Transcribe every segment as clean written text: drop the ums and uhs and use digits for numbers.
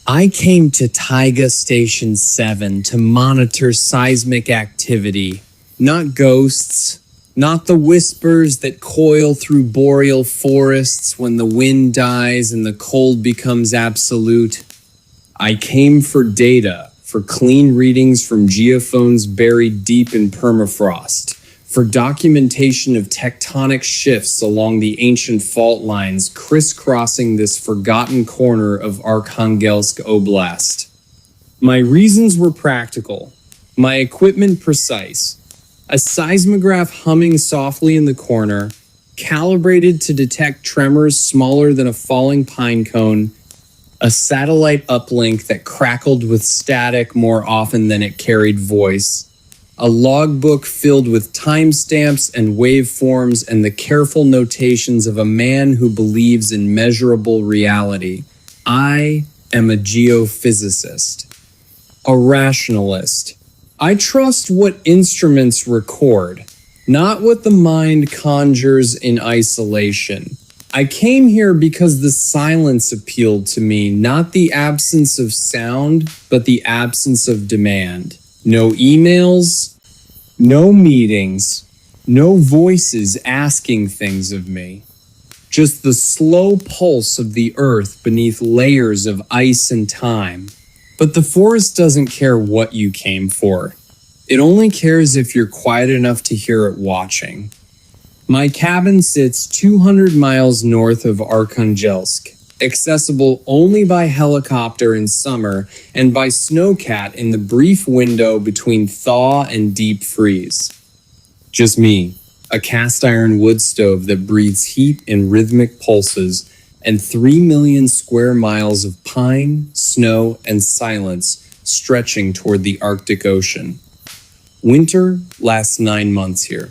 I came to Taiga Station 7 to monitor seismic activity, not ghosts, not the whispers that coil through boreal forests when the wind dies and the cold becomes absolute. I came for data, for clean readings from geophones buried deep in permafrost, for documentation of tectonic shifts along the ancient fault lines crisscrossing this forgotten corner of Arkhangelsk Oblast. My reasons were practical, my equipment precise. A seismograph humming softly in the corner, calibrated to detect tremors smaller than a falling pine cone, a satellite uplink that crackled with static more often than it carried voice, a logbook filled with timestamps and waveforms and the careful notations of a man who believes in measurable reality. I am a geophysicist, a rationalist. I trust what instruments record, not what the mind conjures in isolation. I came here because the silence appealed to me, not the absence of sound, but the absence of demand. No emails, no meetings, no voices asking things of me. Just the slow pulse of the earth beneath layers of ice and time. But the forest doesn't care what you came for. It only cares if you're quiet enough to hear it watching. My cabin sits 200 miles north of Arkhangelsk, accessible only by helicopter in summer and by snowcat in the brief window between thaw and deep freeze. Just me, a cast iron wood stove that breathes heat in rhythmic pulses, and 3 million square miles of pine, snow, and silence stretching toward the Arctic Ocean. Winter lasts 9 months here.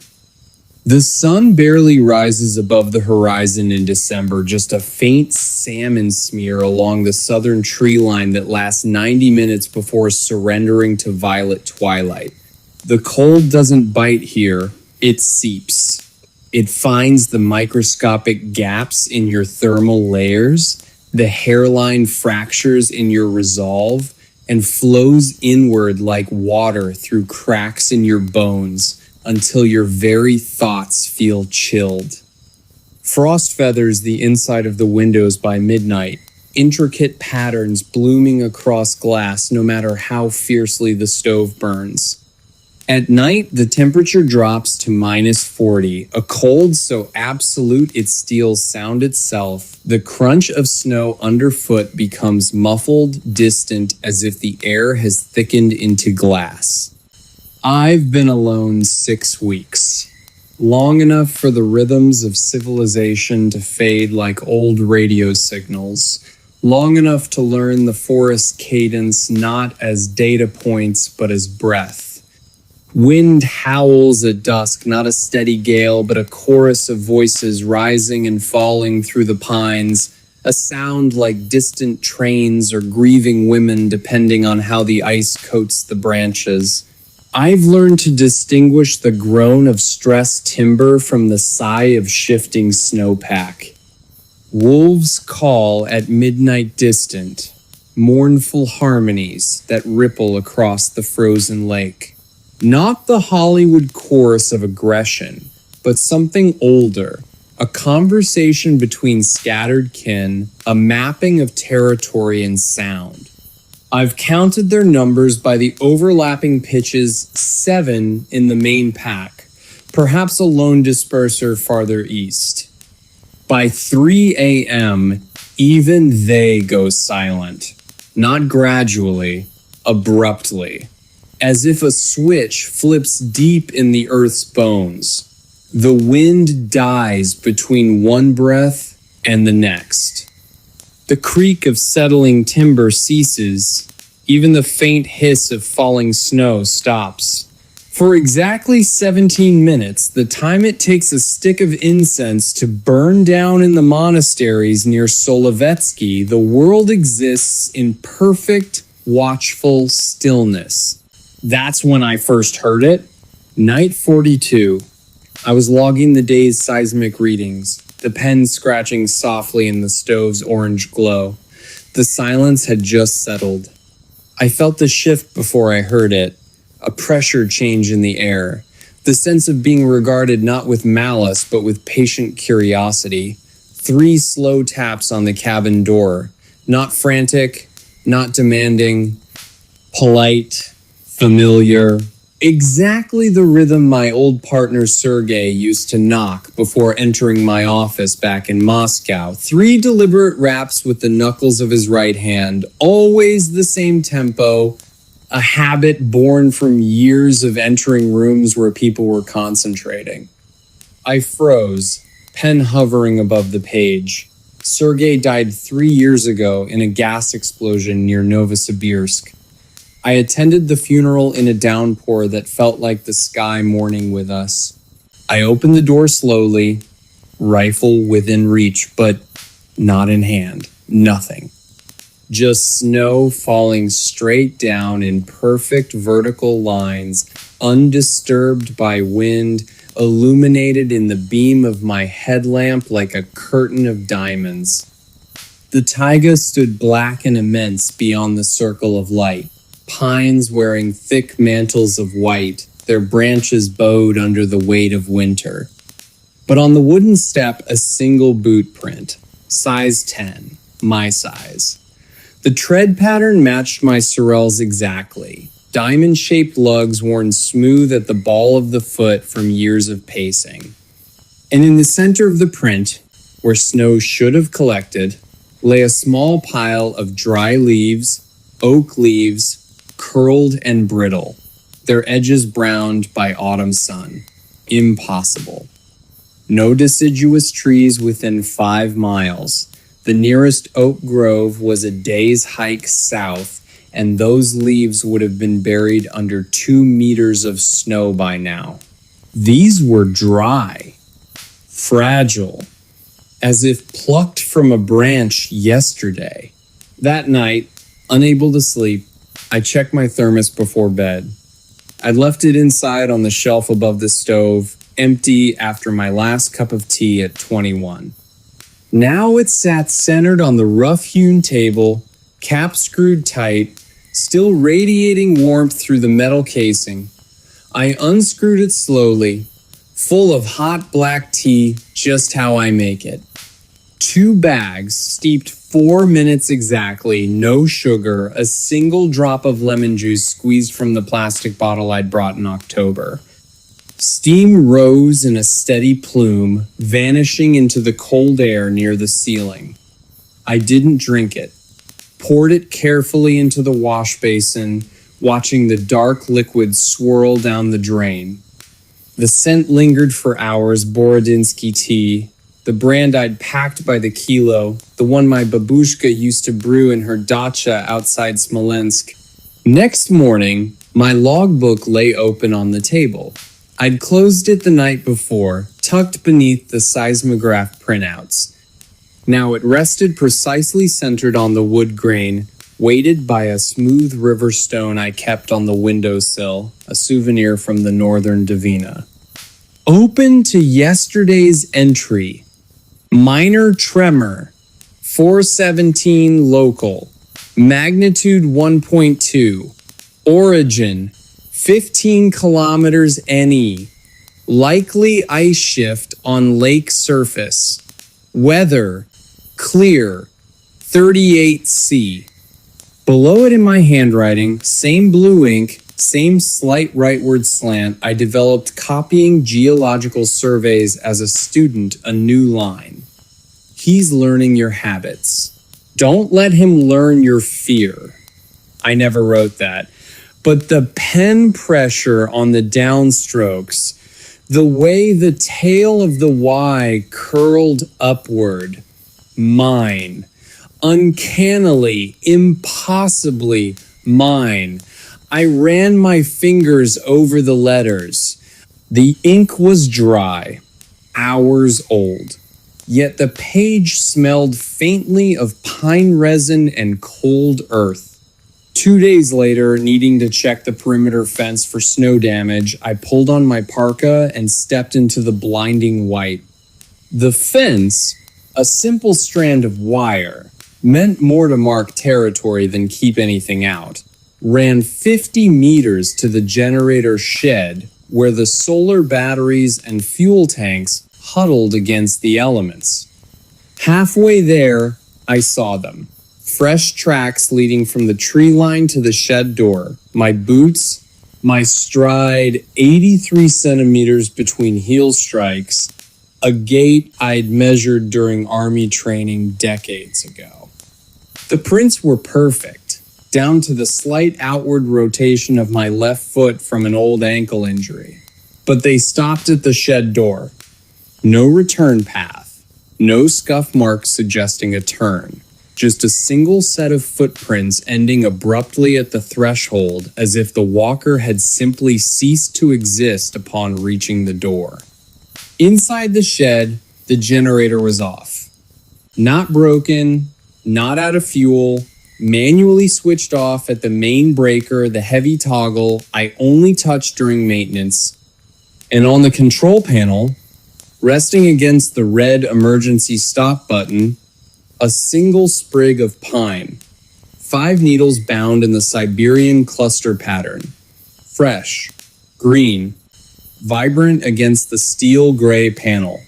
The sun barely rises above the horizon in December, just a faint salmon smear along the southern tree line that lasts 90 minutes before surrendering to violet twilight. The cold doesn't bite here, it seeps. It finds the microscopic gaps in your thermal layers, the hairline fractures in your resolve, and flows inward like water through cracks in your bones, until your very thoughts feel chilled. Frost feathers the inside of the windows by midnight, intricate patterns blooming across glass no matter how fiercely the stove burns. At night, the temperature drops to -40, a cold so absolute it steals sound itself. The crunch of snow underfoot becomes muffled, distant, as if the air has thickened into glass. I've been alone 6 weeks, long enough for the rhythms of civilization to fade like old radio signals, long enough to learn the forest's cadence not as data points but as breath. Wind howls at dusk, not a steady gale, but a chorus of voices rising and falling through the pines, a sound like distant trains or grieving women depending on how the ice coats the branches. I've learned to distinguish the groan of stressed timber from the sigh of shifting snowpack. Wolves call at midnight distant, mournful harmonies that ripple across the frozen lake. Not the Hollywood chorus of aggression, but something older, a conversation between scattered kin, a mapping of territory and sound. I've counted their numbers by the overlapping pitches, 7 in the main pack, perhaps a lone disperser farther east. By 3 a.m., even they go silent, not gradually, abruptly, as if a switch flips deep in the earth's bones. The wind dies between one breath and the next. The creak of settling timber ceases. Even the faint hiss of falling snow stops. For exactly 17 minutes, the time it takes a stick of incense to burn down in the monasteries near Solovetsky, the world exists in perfect, watchful stillness. That's when I first heard it. Night 42. I was logging the day's seismic readings, the pen scratching softly in the stove's orange glow. The silence had just settled. I felt the shift before I heard it, a pressure change in the air, the sense of being regarded not with malice but with patient curiosity. 3 slow taps on the cabin door, not frantic, not demanding, polite, familiar. Exactly the rhythm my old partner Sergey used to knock before entering my office back in Moscow. 3 deliberate raps with the knuckles of his right hand, always the same tempo, a habit born from years of entering rooms where people were concentrating. I froze, pen hovering above the page. Sergey died 3 years ago in a gas explosion near Novosibirsk. I attended the funeral in a downpour that felt like the sky mourning with us. I opened the door slowly, rifle within reach, but not in hand. Nothing. Just snow falling straight down in perfect vertical lines, undisturbed by wind, illuminated in the beam of my headlamp like a curtain of diamonds. The taiga stood black and immense beyond the circle of light. Pines wearing thick mantles of white, their branches bowed under the weight of winter. But on the wooden step, a single boot print, size 10, my size. The tread pattern matched my Sorels exactly, diamond-shaped lugs worn smooth at the ball of the foot from years of pacing. And in the center of the print, where snow should have collected, lay a small pile of dry leaves, oak leaves, curled and brittle, their edges browned by autumn sun. Impossible. No deciduous trees within 5 miles. The nearest oak grove was a day's hike south, and those leaves would have been buried under 2 meters of snow by now. These were dry, fragile, as if plucked from a branch yesterday. That night, unable to sleep, I checked my thermos before bed. I'd left it inside on the shelf above the stove, empty after my last cup of tea at 21. Now it sat centered on the rough-hewn table, cap screwed tight, still radiating warmth through the metal casing. I unscrewed it slowly, full of hot black tea, just how I make it. 2 bags, steeped 4 minutes exactly, no sugar, a single drop of lemon juice squeezed from the plastic bottle I'd brought in October. Steam rose in a steady plume, vanishing into the cold air near the ceiling. I didn't drink it. Poured it carefully into the wash basin, watching the dark liquid swirl down the drain. The scent lingered for hours, Borodinsky tea, the brand I'd packed by the kilo, the one my babushka used to brew in her dacha outside Smolensk. Next morning, my logbook lay open on the table. I'd closed it the night before, tucked beneath the seismograph printouts. Now it rested precisely centered on the wood grain, weighted by a smooth river stone I kept on the windowsill, a souvenir from the northern Divina. Open to yesterday's entry. Minor tremor, 417 local, magnitude 1.2, origin, 15 kilometers NE, likely ice shift on lake surface, weather, clear, 38C. Below it in my handwriting, same blue ink, same slight rightward slant, I developed copying geological surveys as a student a new line. He's learning your habits. Don't let him learn your fear. I never wrote that. But the pen pressure on the downstrokes, the way the tail of the Y curled upward, mine. Uncannily, impossibly mine. I ran my fingers over the letters. The ink was dry, hours old. Yet the page smelled faintly of pine resin and cold earth. 2 days later, needing to check the perimeter fence for snow damage, I pulled on my parka and stepped into the blinding white. The fence, a simple strand of wire, Meant more to mark territory than keep anything out. Ran 50 meters to the generator shed where the solar batteries and fuel tanks huddled against the elements. Halfway there, I saw them. Fresh tracks leading from the tree line to the shed door. My boots, my stride 83 centimeters between heel strikes, a gait I'd measured during army training decades ago. The prints were perfect, down to the slight outward rotation of my left foot from an old ankle injury. But they stopped at the shed door. No return path, no scuff marks suggesting a turn. Just a single set of footprints ending abruptly at the threshold as if the walker had simply ceased to exist upon reaching the door. Inside the shed, the generator was off. Not broken, not out of fuel, manually switched off at the main breaker, the heavy toggle I only touched during maintenance. And on the control panel, resting against the red emergency stop button, a single sprig of pine, 5 needles bound in the Siberian cluster pattern, fresh, green, vibrant against the steel gray panel.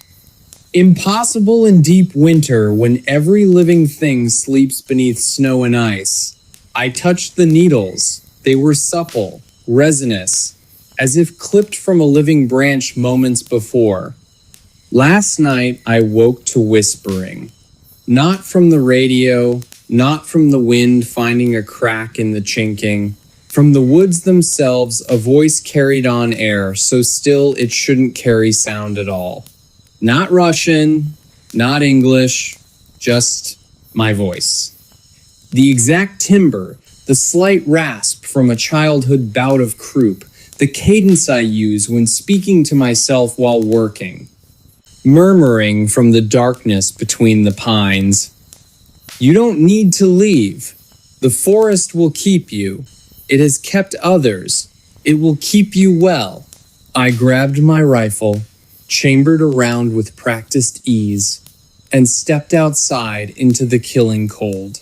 Impossible in deep winter when every living thing sleeps beneath snow and ice. I touched the needles. They were supple, resinous, as if clipped from a living branch moments before. Last night I woke to whispering. Not from the radio, not from the wind finding a crack in the chinking. From the woods themselves, a voice carried on air, so still it shouldn't carry sound at all. Not Russian, not English, just my voice. The exact timbre, the slight rasp from a childhood bout of croup, the cadence I use when speaking to myself while working. Murmuring from the darkness between the pines. You don't need to leave. The forest will keep you. It has kept others. It will keep you well. I grabbed my rifle, chambered around with practiced ease, and stepped outside into the killing cold.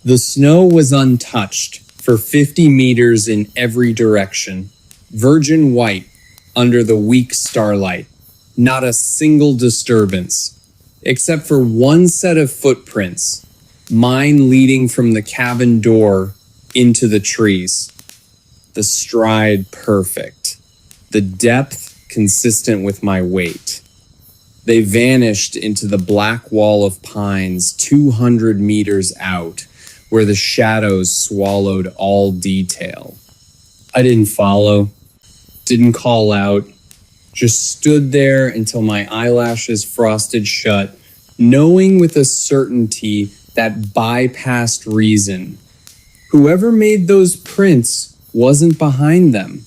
The snow was untouched for 50 meters in every direction, virgin white under the weak starlight. Not a single disturbance, except for one set of footprints, mine leading from the cabin door into the trees. The stride perfect, the depth consistent with my weight. They vanished into the black wall of pines 200 meters out, where the shadows swallowed all detail. I didn't follow, didn't call out, just stood there until my eyelashes frosted shut, knowing with a certainty that bypassed reason. Whoever made those prints wasn't behind them,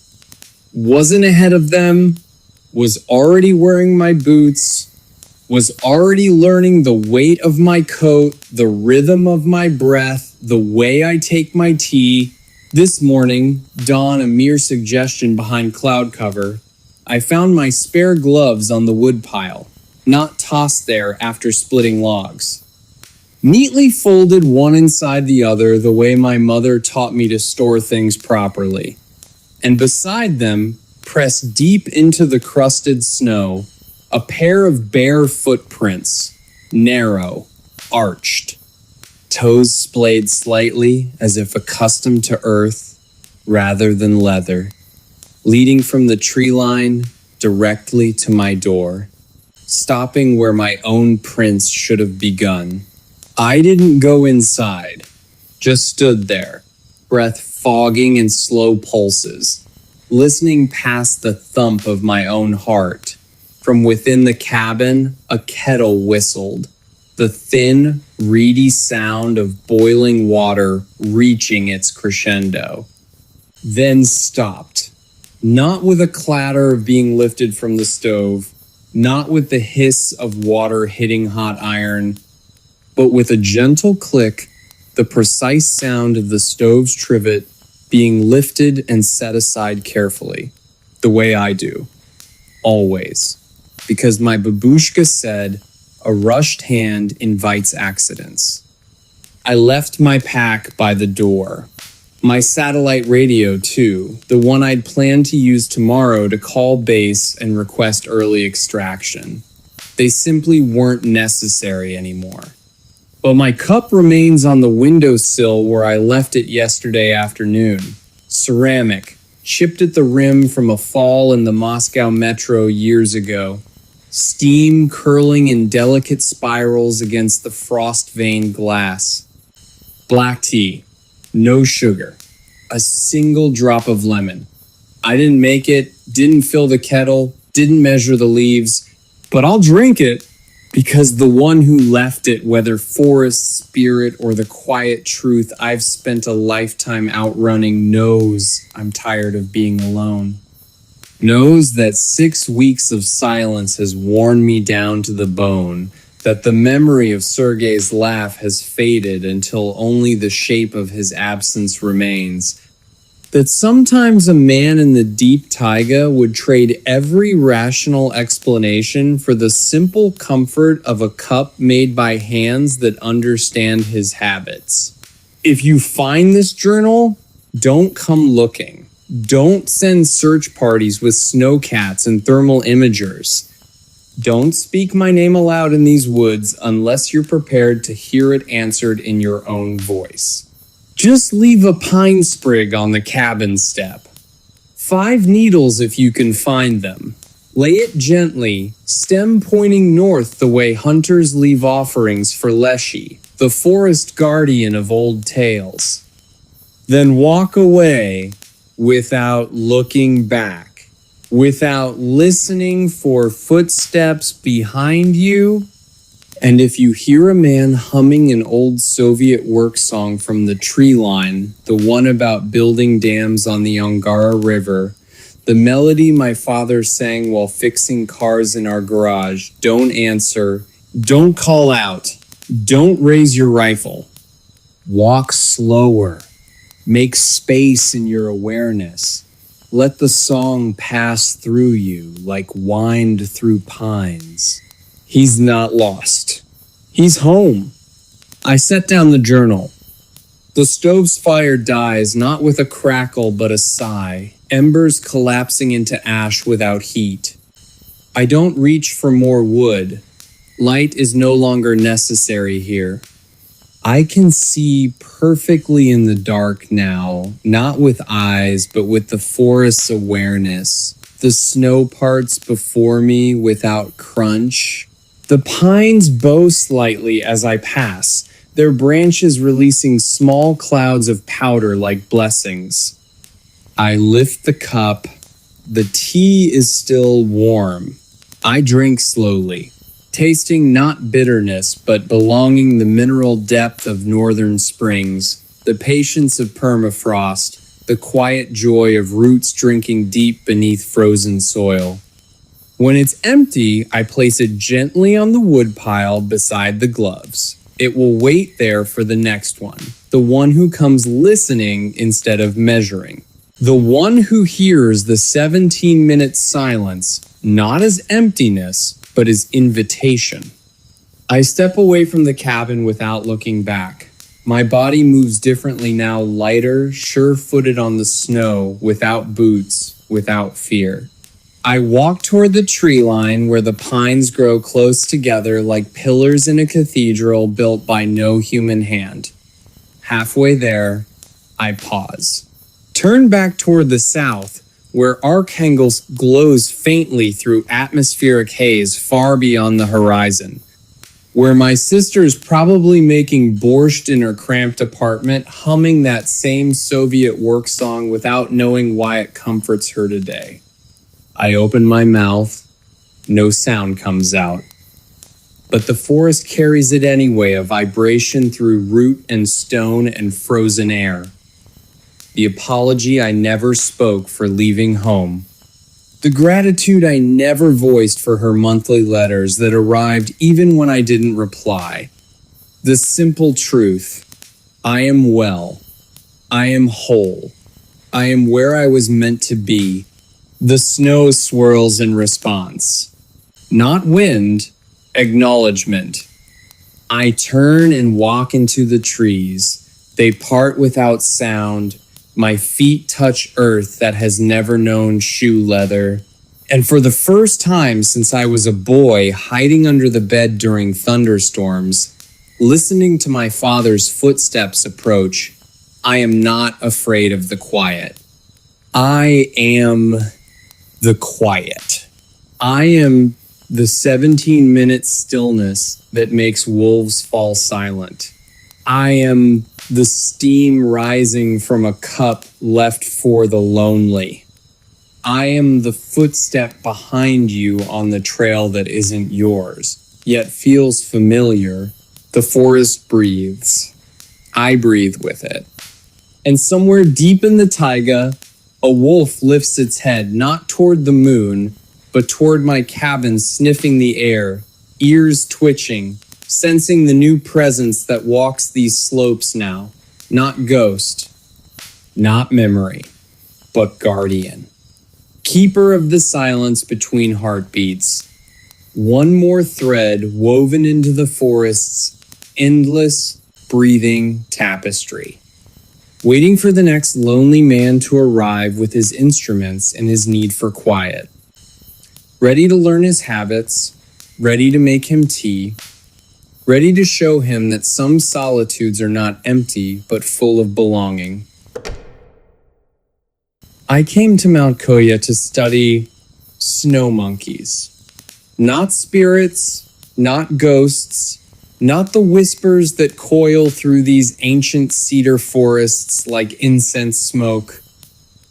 wasn't ahead of them, was already wearing my boots, was already learning the weight of my coat, the rhythm of my breath, the way I take my tea. This morning, dawn a mere suggestion behind cloud cover, I found my spare gloves on the wood pile, not tossed there after splitting logs. Neatly folded one inside the other the way my mother taught me to store things properly. And beside them, pressed deep into the crusted snow, a pair of bare footprints, narrow, arched. Toes splayed slightly as if accustomed to earth rather than leather. Leading from the tree line directly to my door, stopping where my own prints should have begun. I didn't go inside, just stood there, breath fogging in slow pulses, listening past the thump of my own heart. From within the cabin, a kettle whistled, the thin, reedy sound of boiling water reaching its crescendo. Then stopped. Not with a clatter of being lifted from the stove, not with the hiss of water hitting hot iron, but with a gentle click, the precise sound of the stove's trivet being lifted and set aside carefully, the way I do, always, because my babushka said, a rushed hand invites accidents. I left my pack by the door. My satellite radio, too, the one I'd planned to use tomorrow to call base and request early extraction. They simply weren't necessary anymore. But my cup remains on the windowsill where I left it yesterday afternoon. Ceramic, chipped at the rim from a fall in the Moscow metro years ago. Steam curling in delicate spirals against the frost-veined glass. Black tea, no sugar, a single drop of lemon. I didn't make it, didn't fill the kettle, didn't measure the leaves, but I'll drink it because the one who left it, whether forest spirit or the quiet truth I've spent a lifetime outrunning, knows I'm tired of being alone. Knows that 6 weeks of silence has worn me down to the bone, that the memory of Sergei's laugh has faded until only the shape of his absence remains, that sometimes a man in the deep taiga would trade every rational explanation for the simple comfort of a cup made by hands that understand his habits. If you find this journal, don't come looking. Don't send search parties with snowcats and thermal imagers. Don't speak my name aloud in these woods unless you're prepared to hear it answered in your own voice. Just leave a pine sprig on the cabin step. 5 needles if you can find them. Lay it gently, stem pointing north the way hunters leave offerings for Leshy, the forest guardian of old tales. Then walk away without looking back, without listening for footsteps behind you. And if you hear a man humming an old Soviet work song from the tree line, the one about building dams on the Angara River, the melody my father sang while fixing cars in our garage, don't answer, don't call out, don't raise your rifle. Walk slower. Make space in your awareness. Let the song pass through you like wind through pines. He's not lost. He's home. I set down the journal. The stove's fire dies not with a crackle but a sigh, embers collapsing into ash without heat. I don't reach for more wood. Light is no longer necessary here. I can see perfectly in the dark now, not with eyes, but with the forest's awareness. The snow parts before me without crunch. The pines bow slightly as I pass, their branches releasing small clouds of powder like blessings. I lift the cup. The tea is still warm. I drink slowly. Tasting not bitterness, but belonging the mineral depth of northern springs, the patience of permafrost, the quiet joy of roots drinking deep beneath frozen soil. When it's empty, I place it gently on the woodpile beside the gloves. It will wait there for the next one, the one who comes listening instead of measuring, the one who hears the 17-minute silence, not as emptiness, but as invitation. I step away from the cabin without looking back. My body moves differently now, lighter, sure-footed on the snow, without boots, without fear. I walk toward the tree line where the pines grow close together like pillars in a cathedral built by no human hand. Halfway there, I pause. Turn back toward the south, where Archangel glows faintly through atmospheric haze far beyond the horizon, where my sister's probably making borscht in her cramped apartment, humming that same Soviet work song without knowing why it comforts her today. I open my mouth, no sound comes out. But the forest carries it anyway, a vibration through root and stone and frozen air. The apology I never spoke for leaving home. The gratitude I never voiced for her monthly letters that arrived even when I didn't reply. The simple truth. I am well. I am whole. I am where I was meant to be. The snow swirls in response. Not wind, acknowledgement. I turn and walk into the trees. They part without sound. My feet touch earth that has never known shoe leather. And for the first time since I was a boy hiding under the bed during thunderstorms, listening to my father's footsteps approach, I am not afraid of the quiet. I am the quiet. I am the 17-minute stillness that makes wolves fall silent. I am the steam rising from a cup left for the lonely. I am the footstep behind you on the trail that isn't yours, yet feels familiar. The forest breathes. I breathe with it. And somewhere deep in the taiga, a wolf lifts its head not toward the moon, but toward my cabin, sniffing the air, ears twitching, sensing the new presence that walks these slopes now. Not ghost, not memory, but guardian. Keeper of the silence between heartbeats. One more thread woven into the forest's endless, breathing tapestry. Waiting for the next lonely man to arrive with his instruments and his need for quiet. Ready to learn his habits, ready to make him tea, ready to show him that some solitudes are not empty but full of belonging. I came to Mount Koya to study snow monkeys. Not spirits, not ghosts, not the whispers that coil through these ancient cedar forests like incense smoke.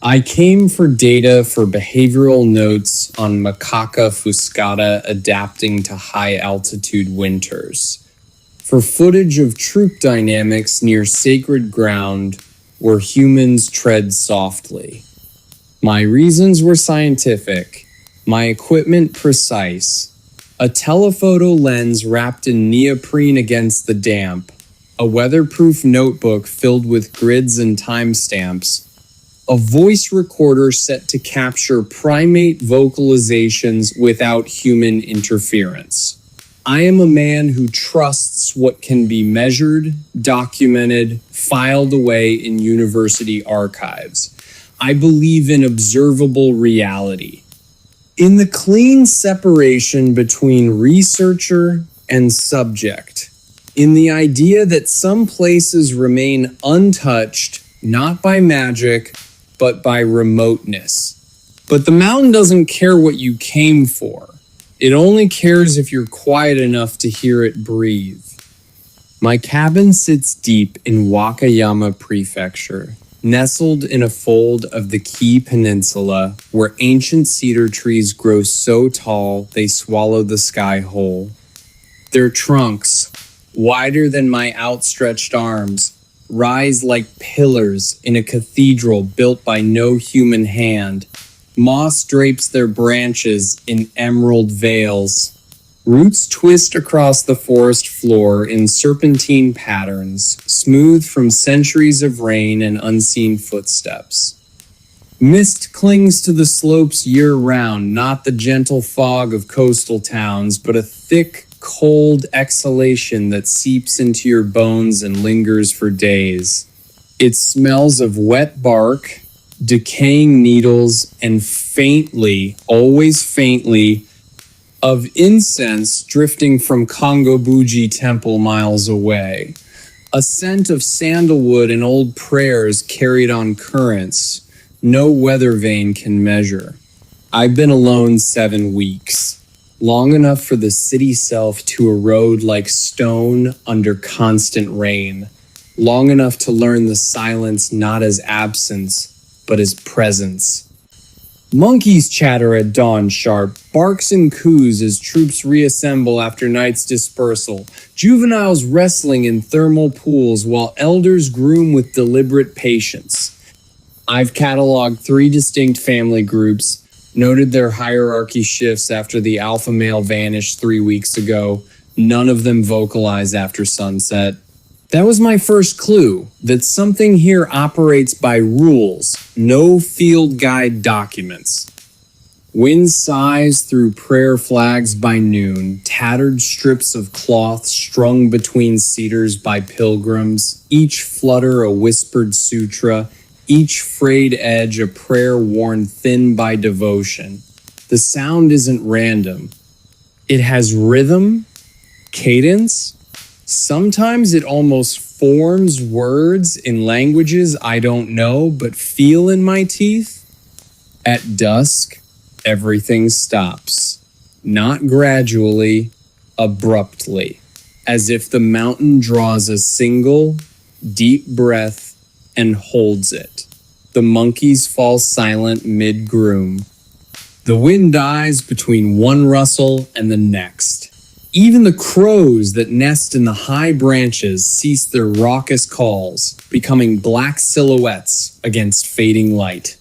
I came for data for behavioral notes on macaca fuscata adapting to high-altitude winters, for footage of troop dynamics near sacred ground where humans tread softly. My reasons were scientific, my equipment precise, a telephoto lens wrapped in neoprene against the damp, a weatherproof notebook filled with grids and timestamps, a voice recorder set to capture primate vocalizations without human interference. I am a man who trusts what can be measured, documented, filed away in university archives. I believe in observable reality, in the clean separation between researcher and subject, in the idea that some places remain untouched, not by magic, but by remoteness. But the mountain doesn't care what you came for. It only cares if you're quiet enough to hear it breathe. My cabin sits deep in Wakayama Prefecture, nestled in a fold of the Kii Peninsula, where ancient cedar trees grow so tall they swallow the sky whole. Their trunks, wider than my outstretched arms, rise like pillars in a cathedral built by no human hand. Moss drapes their branches in emerald veils. Roots twist across the forest floor in serpentine patterns, smooth from centuries of rain and unseen footsteps. Mist clings to the slopes year-round, not the gentle fog of coastal towns, but a thick, cold exhalation that seeps into your bones and lingers for days. It smells of wet bark, decaying needles, and faintly, always faintly, of incense drifting from Kongobuji Temple miles away. A scent of sandalwood and old prayers carried on currents no weather vane can measure. I've been alone 7 weeks, long enough for the city self to erode like stone under constant rain, long enough to learn the silence not as absence, but as presence. Monkeys chatter at dawn sharp, barks and coos as troops reassemble after night's dispersal, juveniles wrestling in thermal pools while elders groom with deliberate patience. I've cataloged 3 distinct family groups, noted their hierarchy shifts after the alpha male vanished 3 weeks ago. None of them vocalize after sunset. That was my first clue, that something here operates by rules, no field guide documents. Wind sighs through prayer flags by noon, tattered strips of cloth strung between cedars by pilgrims, each flutter a whispered sutra, each frayed edge a prayer worn thin by devotion. The sound isn't random. It has rhythm, cadence. Sometimes it almost forms words in languages I don't know but feel in my teeth. At dusk, everything stops. Not gradually, abruptly, as if the mountain draws a single, deep breath and holds it. The monkeys fall silent mid-groom. The wind dies between one rustle and the next. Even the crows that nest in the high branches cease their raucous calls, becoming black silhouettes against fading light.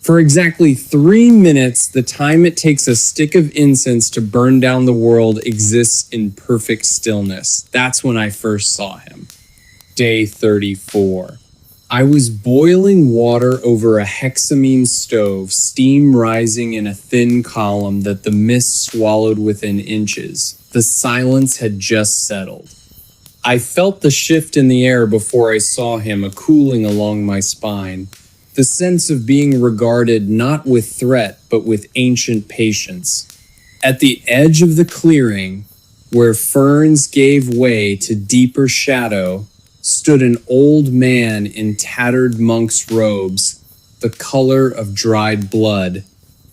For exactly 3 minutes, the time it takes a stick of incense to burn down the world exists in perfect stillness. That's when I first saw him. Day 34. I was boiling water over a hexamine stove, steam rising in a thin column that the mist swallowed within inches. The silence had just settled. I felt the shift in the air before I saw him, a cooling along my spine. The sense of being regarded not with threat, but with ancient patience. At the edge of the clearing, where ferns gave way to deeper shadow, stood an old man in tattered monk's robes, the color of dried blood,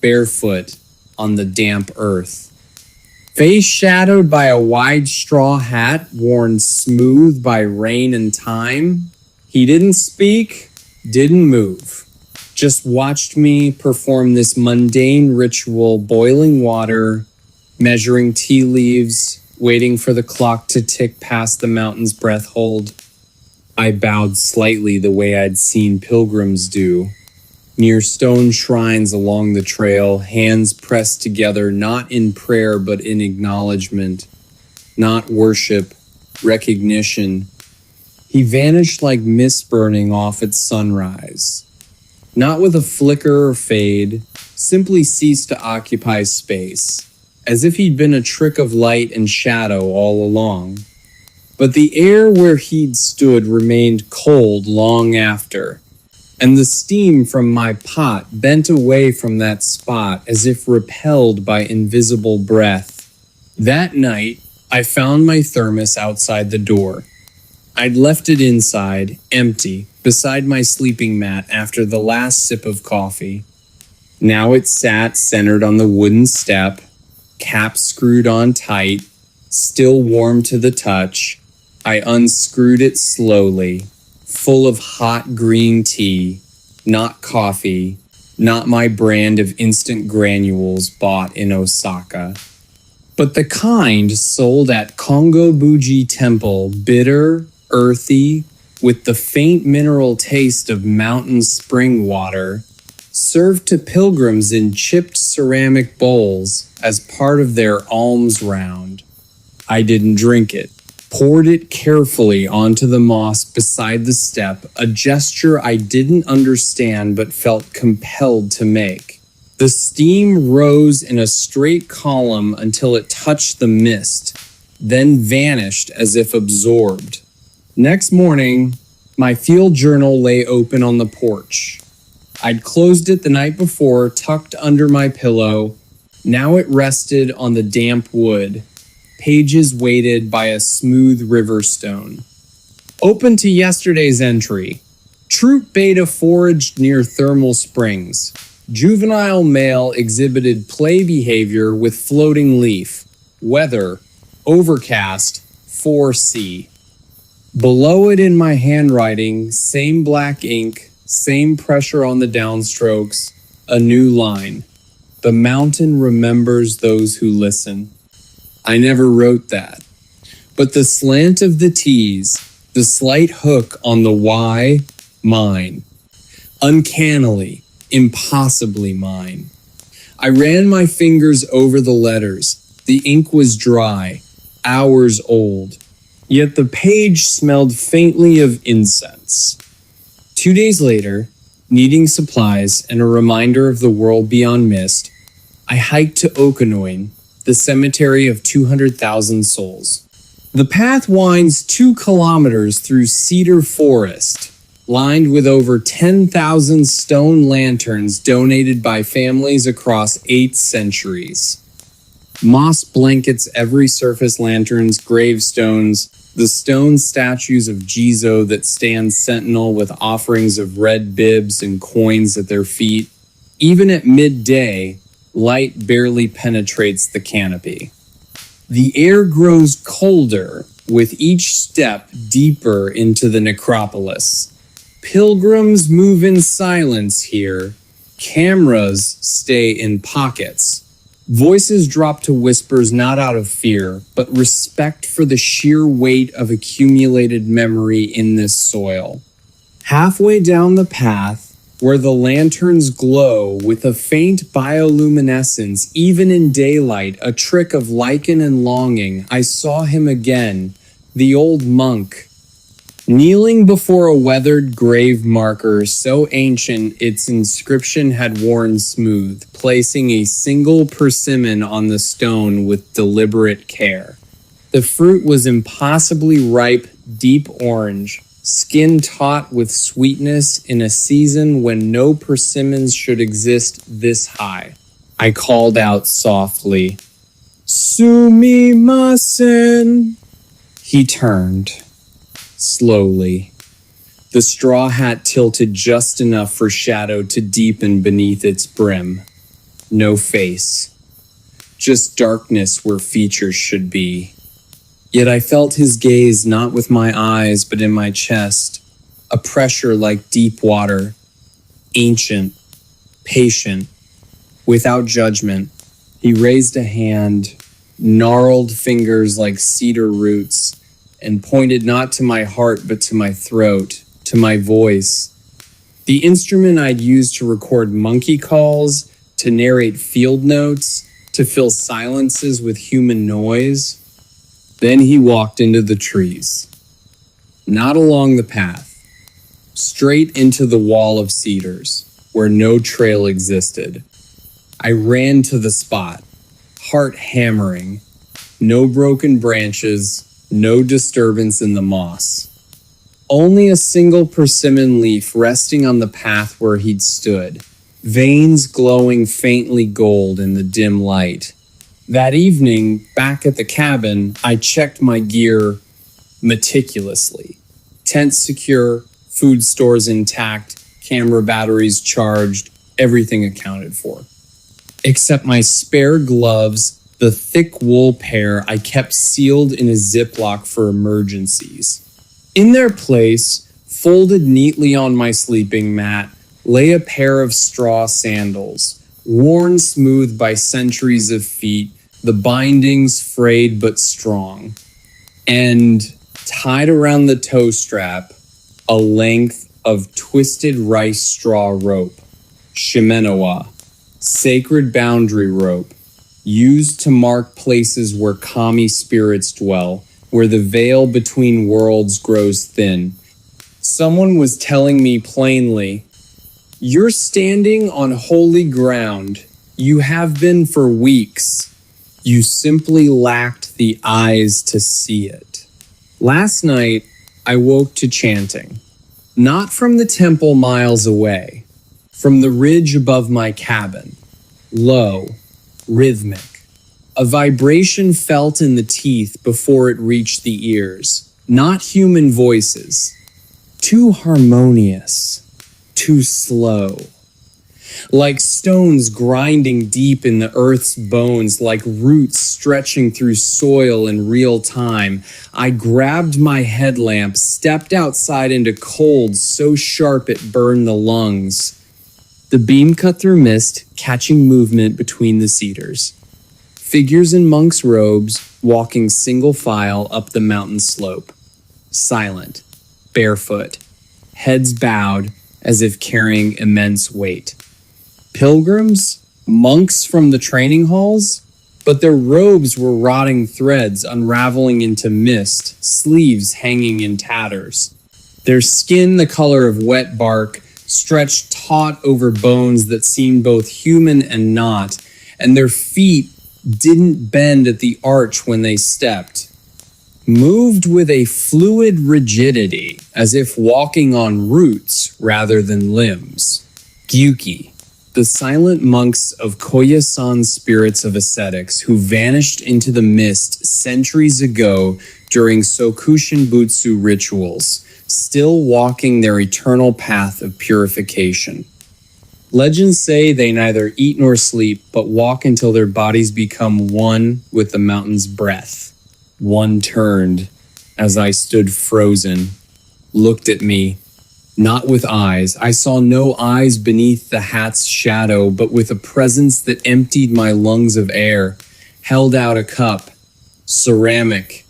barefoot on the damp earth. Face shadowed by a wide straw hat worn smooth by rain and time, he didn't speak, didn't move, just watched me perform this mundane ritual, boiling water, measuring tea leaves, waiting for the clock to tick past the mountain's breath hold. I bowed slightly the way I'd seen pilgrims do, near stone shrines along the trail, hands pressed together not in prayer but in acknowledgement, not worship, recognition. He vanished like mist burning off at sunrise. Not with a flicker or fade, simply ceased to occupy space, as if he'd been a trick of light and shadow all along. But the air where he'd stood remained cold long after, and the steam from my pot bent away from that spot as if repelled by invisible breath. That night, I found my thermos outside the door. I'd left it inside, empty, beside my sleeping mat after the last sip of coffee. Now it sat centered on the wooden step, cap screwed on tight, still warm to the touch. I unscrewed it slowly, full of hot green tea, not coffee, not my brand of instant granules bought in Osaka, but the kind sold at Kongo-Buji Temple, bitter, earthy, with the faint mineral taste of mountain spring water, served to pilgrims in chipped ceramic bowls as part of their alms round. I didn't drink it. Poured it carefully onto the moss beside the step, a gesture I didn't understand but felt compelled to make. The steam rose in a straight column until it touched the mist, then vanished as if absorbed. Next morning, my field journal lay open on the porch. I'd closed it the night before, tucked under my pillow. Now it rested on the damp wood, pages weighted by a smooth river stone. Open to yesterday's entry. Troop beta foraged near thermal springs. Juvenile male exhibited play behavior with floating leaf. Weather, overcast, 4C. Below it in my handwriting, same black ink, same pressure on the downstrokes, a new line. The mountain remembers those who listen. I never wrote that. But the slant of the T's, the slight hook on the Y, mine. Uncannily, impossibly mine. I ran my fingers over the letters. The ink was dry, hours old. Yet the page smelled faintly of incense. 2 days later, needing supplies and a reminder of the world beyond mist, I hiked to Okanoin, the cemetery of 200,000 souls. The path winds 2 kilometers through cedar forest, lined with over 10,000 stone lanterns donated by families across 8 centuries. Moss blankets every surface lantern's gravestones, the stone statues of Jizo that stand sentinel with offerings of red bibs and coins at their feet. Even at midday, light barely penetrates the canopy. The air grows colder with each step deeper into the necropolis. Pilgrims move in silence here. Cameras stay in pockets. Voices drop to whispers not out of fear, but respect for the sheer weight of accumulated memory in this soil. Halfway down the path, where the lanterns glow with a faint bioluminescence even in daylight, a trick of lichen and longing, I saw him again, the old monk. Kneeling before a weathered grave marker so ancient its inscription had worn smooth, placing a single persimmon on the stone with deliberate care. The fruit was impossibly ripe, deep orange, skin taut with sweetness in a season when no persimmons should exist this high. I called out softly, "Sumimasen." He turned. Slowly. The straw hat tilted just enough for shadow to deepen beneath its brim. No face. Just darkness where features should be. Yet I felt his gaze not with my eyes but in my chest, a pressure like deep water, ancient, patient, without judgment. He raised a hand, gnarled fingers like cedar roots, and pointed not to my heart but to my throat, to my voice. The instrument I'd used to record monkey calls, to narrate field notes, to fill silences with human noise. Then he walked into the trees. Not along the path. Straight into the wall of cedars, where no trail existed. I ran to the spot, heart hammering. No broken branches, no disturbance in the moss. Only a single persimmon leaf resting on the path where he'd stood, veins glowing faintly gold in the dim light. That evening, back at the cabin, I checked my gear meticulously. Tent secure, food stores intact, camera batteries charged, everything accounted for. Except my spare gloves, the thick wool pair I kept sealed in a Ziploc for emergencies. In their place, folded neatly on my sleeping mat, lay a pair of straw sandals, worn smooth by centuries of feet, the bindings frayed but strong. And tied around the toe strap, a length of twisted rice straw rope, shimenawa, sacred boundary rope, used to mark places where kami spirits dwell, where the veil between worlds grows thin. Someone was telling me plainly, "You're standing on holy ground. You have been for weeks. You simply lacked the eyes to see it." Last night, I woke to chanting. Not from the temple miles away, from the ridge above my cabin. Low, rhythmic. A vibration felt in the teeth before it reached the ears. Not human voices. Too harmonious. Too slow. Like stones grinding deep in the earth's bones, like roots stretching through soil in real time, I grabbed my headlamp, stepped outside into cold so sharp it burned the lungs. The beam cut through mist, catching movement between the cedars. Figures in monks' robes, walking single file up the mountain slope. Silent, barefoot, heads bowed as if carrying immense weight. Pilgrims? Monks from the training halls? But their robes were rotting threads unraveling into mist, sleeves hanging in tatters. Their skin the color of wet bark, stretched taut over bones that seemed both human and not, and their feet didn't bend at the arch when they stepped. Moved with a fluid rigidity, as if walking on roots rather than limbs. Gyuki, the silent monks of Koyasan spirits of ascetics who vanished into the mist centuries ago during Sokushinbutsu rituals, still walking their eternal path of purification. Legends say they neither eat nor sleep, but walk until their bodies become one with the mountain's breath. One turned, as I stood frozen, looked at me, not with eyes. I saw no eyes beneath the hat's shadow, but with a presence that emptied my lungs of air, held out a cup, ceramic,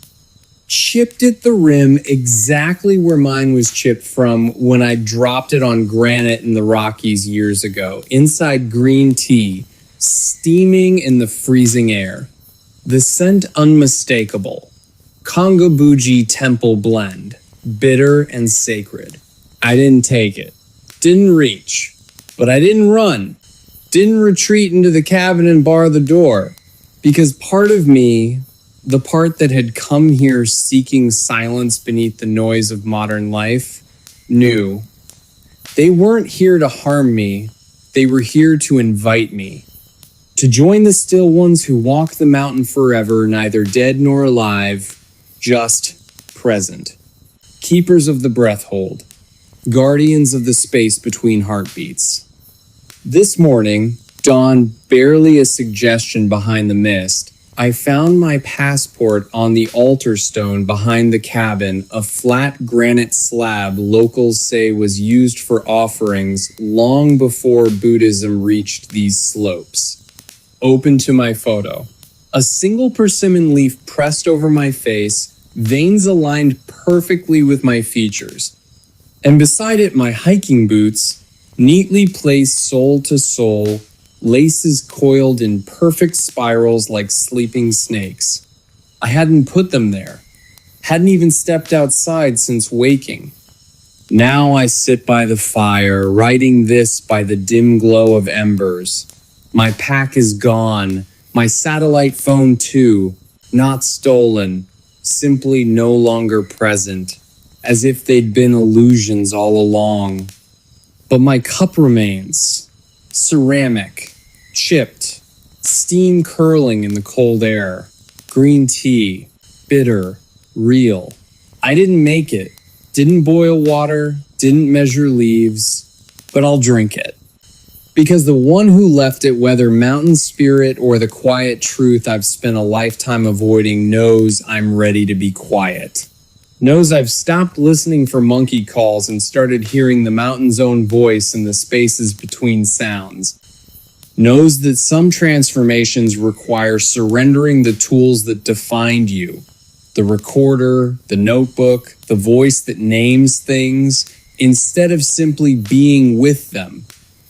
chipped at the rim exactly where mine was chipped from when I dropped it on granite in the Rockies years ago. Inside green tea, steaming in the freezing air. The scent unmistakable. Kongobuji Temple blend. Bitter and sacred. I didn't take it. Didn't reach. But I didn't run. Didn't retreat into the cabin and bar the door. Because part of me, the part that had come here seeking silence beneath the noise of modern life, knew. They weren't here to harm me. They were here to invite me. To join the still ones who walk the mountain forever, neither dead nor alive, just present. Keepers of the breath hold. Guardians of the space between heartbeats. This morning, dawn barely a suggestion behind the mist, I found my passport on the altar stone behind the cabin, a flat granite slab locals say was used for offerings long before Buddhism reached these slopes. Open to my photo. A single persimmon leaf pressed over my face, veins aligned perfectly with my features. And beside it, my hiking boots, neatly placed sole to sole, laces coiled in perfect spirals like sleeping snakes. I hadn't put them there. Hadn't even stepped outside since waking. Now I sit by the fire, writing this by the dim glow of embers. My pack is gone, my satellite phone too, not stolen, simply no longer present, as if they'd been illusions all along. But my cup remains, ceramic, chipped, steam curling in the cold air, green tea, bitter, real. I didn't make it, didn't boil water, didn't measure leaves, but I'll drink it. Because the one who left it, whether mountain spirit or the quiet truth I've spent a lifetime avoiding, knows I'm ready to be quiet. Knows I've stopped listening for monkey calls and started hearing the mountain's own voice in the spaces between sounds. Knows that some transformations require surrendering the tools that defined you. The recorder, the notebook, the voice that names things, instead of simply being with them.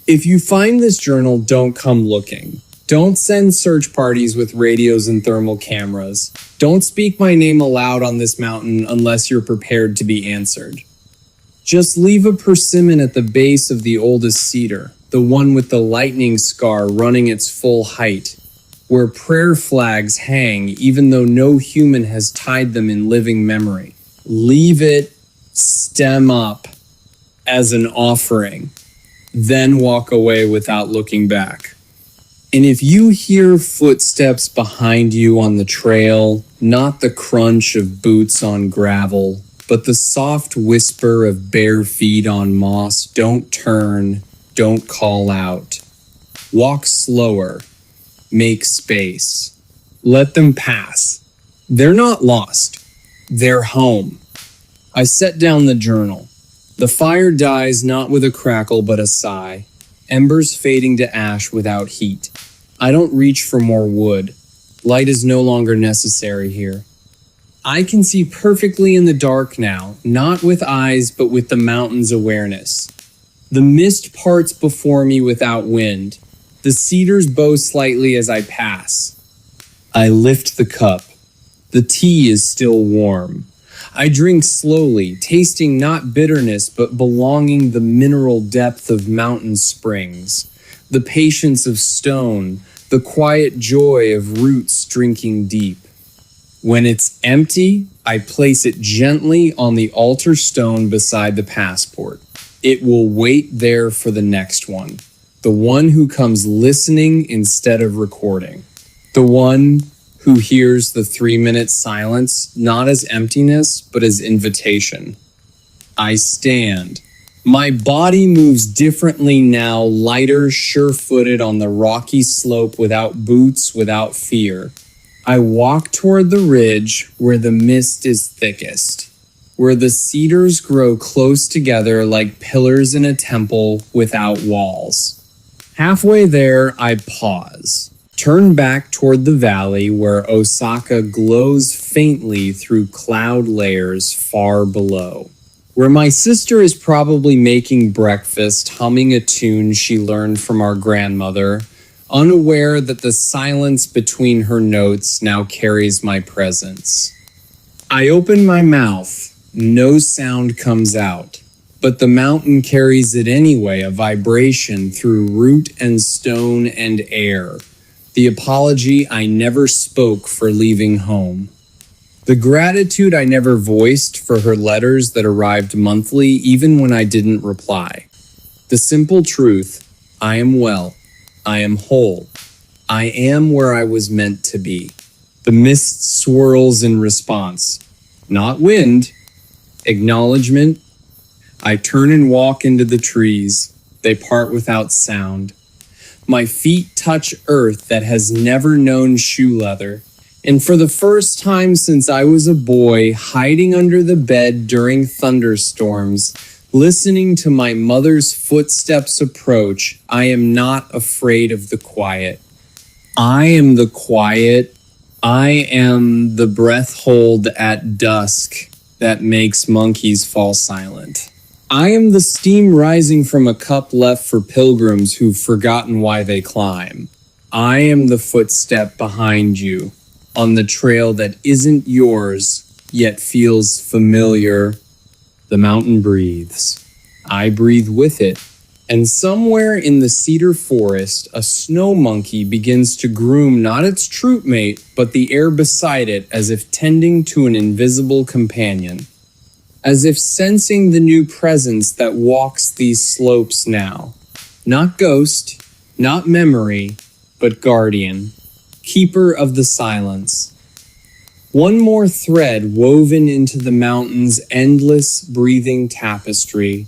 If you find this journal, don't come looking. Don't send search parties with radios and thermal cameras. Don't speak my name aloud on this mountain unless you're prepared to be answered. Just leave a persimmon at the base of the oldest cedar, the one with the lightning scar running its full height, where prayer flags hang even though no human has tied them in living memory. Leave it stem up as an offering. Then walk away without looking back. And if you hear footsteps behind you on the trail, not the crunch of boots on gravel, but the soft whisper of bare feet on moss, don't turn, don't call out. Walk slower, make space. Let them pass. They're not lost. They're home. I set down the journal. The fire dies not with a crackle but a sigh, embers fading to ash without heat. I don't reach for more wood. Light is no longer necessary here. I can see perfectly in the dark now, not with eyes but with the mountain's awareness. The mist parts before me without wind. The cedars bow slightly as I pass. I lift the cup. The tea is still warm. I drink slowly, tasting not bitterness, but belonging the mineral depth of mountain springs, the patience of stone, the quiet joy of roots drinking deep. When it's empty, I place it gently on the altar stone beside the passport. It will wait there for the next one, the one who comes listening instead of recording, the one who hears the 3-minute silence not as emptiness but as invitation. I stand. My body moves differently now, lighter, sure-footed on the rocky slope without boots, without fear. I walk toward the ridge where the mist is thickest, where the cedars grow close together like pillars in a temple without walls. Halfway there, I pause, turn back toward the valley where Osaka glows faintly through cloud layers far below, where my sister is probably making breakfast, humming a tune she learned from our grandmother, unaware that the silence between her notes now carries my presence. I open my mouth. No sound comes out, but the mountain carries it anyway, a vibration through root and stone and air, the apology I never spoke for leaving home. The gratitude I never voiced for her letters that arrived monthly even when I didn't reply. The simple truth, I am well, I am whole, I am where I was meant to be. The mist swirls in response, not wind, acknowledgement. I turn and walk into the trees. They part without sound. My feet touch earth that has never known shoe leather. And for the first time since I was a boy, hiding under the bed during thunderstorms, listening to my mother's footsteps approach, I am not afraid of the quiet. I am the quiet. I am the breath hold at dusk that makes monkeys fall silent. I am the steam rising from a cup left for pilgrims who've forgotten why they climb. I am the footstep behind you, on the trail that isn't yours, yet feels familiar. The mountain breathes. I breathe with it. And somewhere in the cedar forest, a snow monkey begins to groom not its troop mate, but the air beside it as if tending to an invisible companion. As if sensing the new presence that walks these slopes now. Not ghost, not memory, but guardian. Keeper of the silence. One more thread woven into the mountain's endless breathing tapestry,